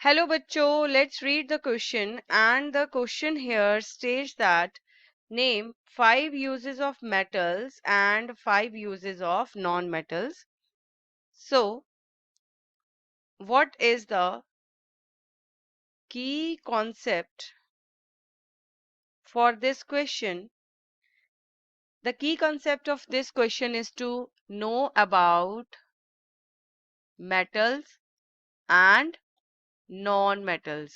Hello बच्चों, let's read the question and the question here states that name 5 uses of metals and 5 uses of non-metals. So, what is the key concept for this question? The key concept of this question is to know about metals and non-metals.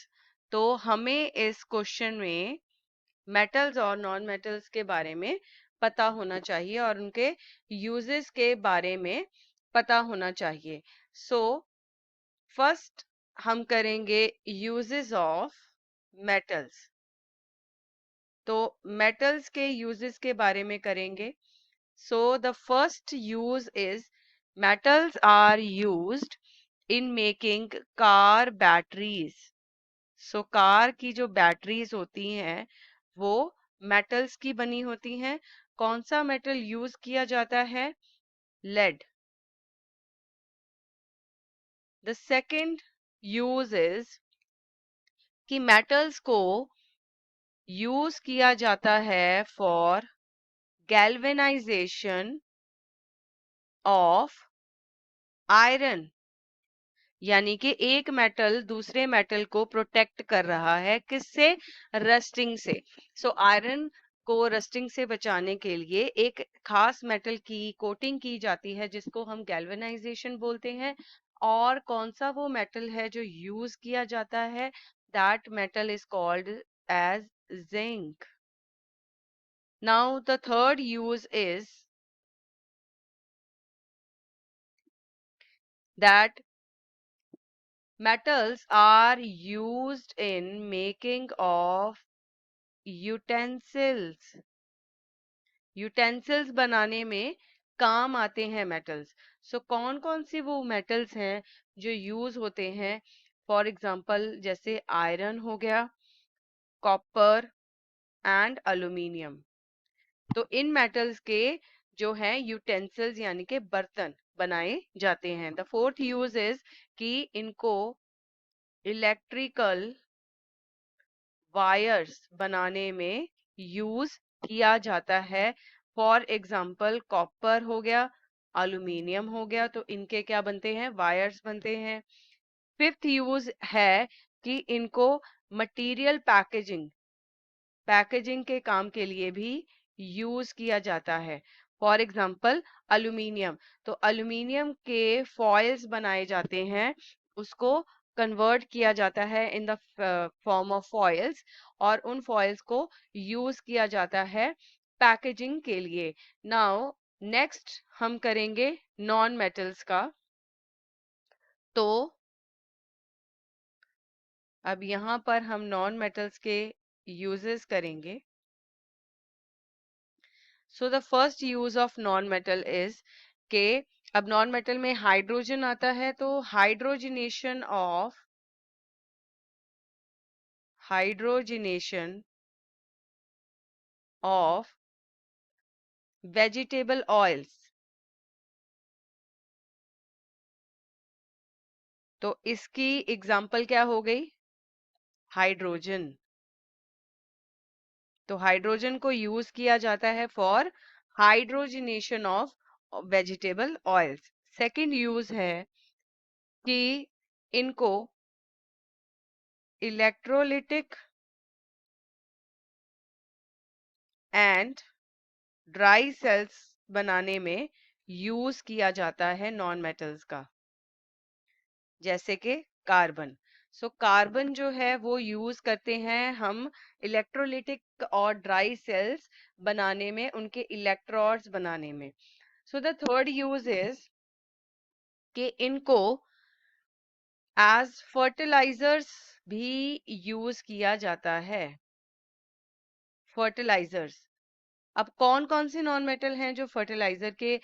तो हमें इस question में metals और non metals के बारे में पता होना चाहिए और उनके यूजेस के बारे में पता होना चाहिए। सो फर्स्ट हम करेंगे यूजेस ऑफ मेटल्स। तो मेटल्स के यूजेस के बारे में करेंगे। So the first use is metals are used in making car batteries. So car की जो बैटरीज होती हैं वो मेटल्स की बनी होती हैं। कौन सा मेटल यूज किया जाता है? Lead. The second use is कि मेटल्स को यूज किया जाता है फॉर गैल्वेनाइजेशन ऑफ आयरन, यानी कि एक मेटल दूसरे मेटल को प्रोटेक्ट कर रहा है किससे? रस्टिंग से। सो आयरन को रस्टिंग से बचाने के लिए एक खास मेटल की कोटिंग की जाती है जिसको हम गैल्वेनाइजेशन बोलते हैं। और कौन सा वो मेटल है जो यूज किया जाता है? That metal is called as zinc. Now the third use is that metals are used in making of utensils. Utensils बनाने में काम आते हैं मेटल्स। सो कौन कौन सी वो मेटल्स हैं जो यूज होते हैं? फॉर एग्जांपल जैसे आयरन हो गया, कॉपर एंड अल्यूमिनियम। तो इन मेटल्स के जो हैं यूटेंसिल्स यानी कि बर्तन बनाए जाते हैं। द फोर्थ यूज इज कि इनको इलेक्ट्रिकल वायर्स बनाने में यूज किया जाता है। फॉर एग्जाम्पल कॉपर हो गया, अल्यूमिनियम हो गया, तो इनके क्या बनते हैं? वायर्स बनते हैं। फिफ्थ यूज है कि इनको मटेरियल पैकेजिंग पैकेजिंग के काम के लिए भी यूज किया जाता है। फॉर एग्जाम्पल अल्यूमिनियम, तो अल्यूमिनियम के फॉइल्स बनाए जाते हैं, उसको कन्वर्ट किया जाता है in the form of foils और उन फॉइल्स को यूज किया जाता है पैकेजिंग के लिए। नाउ नेक्स्ट हम करेंगे नॉन मेटल्स का। तो अब यहाँ पर हम नॉन मेटल्स के यूजेस करेंगे। So the first use of non metal is के अब नॉन मेटल में हाइड्रोजन आता है, तो हाइड्रोजनेशन ऑफ वेजिटेबल ऑयल्स। तो इसकी एग्जाम्पल क्या हो गई? हाइड्रोजन। तो हाइड्रोजन को यूज किया जाता है for hydrogenation of vegetable oils. Second use है कि इनको इलेक्ट्रोलिटिक एंड ड्राई सेल्स बनाने में यूज किया जाता है नॉन मेटल्स का, जैसे कि कार्बन। सो कार्बन जो है वो यूज करते हैं हम इलेक्ट्रोलिटिक और ड्राई सेल्स बनाने में, उनके इलेक्ट्रोड्स बनाने में। So the third use is कि इनको एज फर्टिलाइजर्स भी यूज किया जाता है। फर्टिलाइजर्स, अब कौन कौन से नॉन मेटल हैं जो फर्टिलाइजर के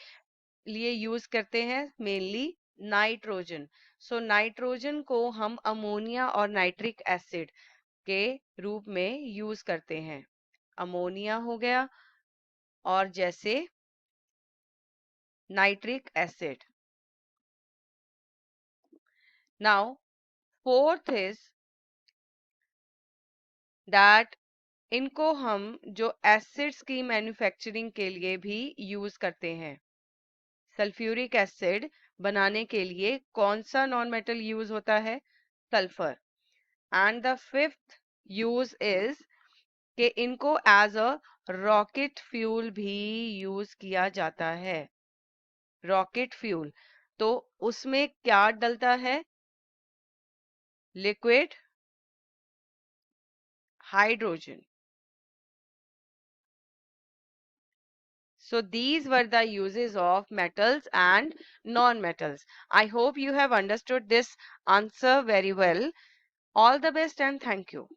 लिए यूज करते हैं? Mainly nitrogen. सो नाइट्रोजन को हम अमोनिया और नाइट्रिक एसिड के रूप में यूज करते हैं। अमोनिया हो गया और जैसे nitric acid. Now fourth is that इनको हम जो एसिड्स की मैन्युफैक्चरिंग के लिए भी यूज करते हैं। सल्फ्यूरिक एसिड बनाने के लिए कौन सा नॉन मेटल यूज होता है? Sulphur. And the fifth use is कि इनको एज अ रॉकेट फ्यूल भी यूज किया जाता है। रॉकेट फ्यूल, तो उसमें क्या डलता है? Liquid hydrogen. So these were the uses of metals and non-metals. I hope you have understood this answer very well. All the best and thank you.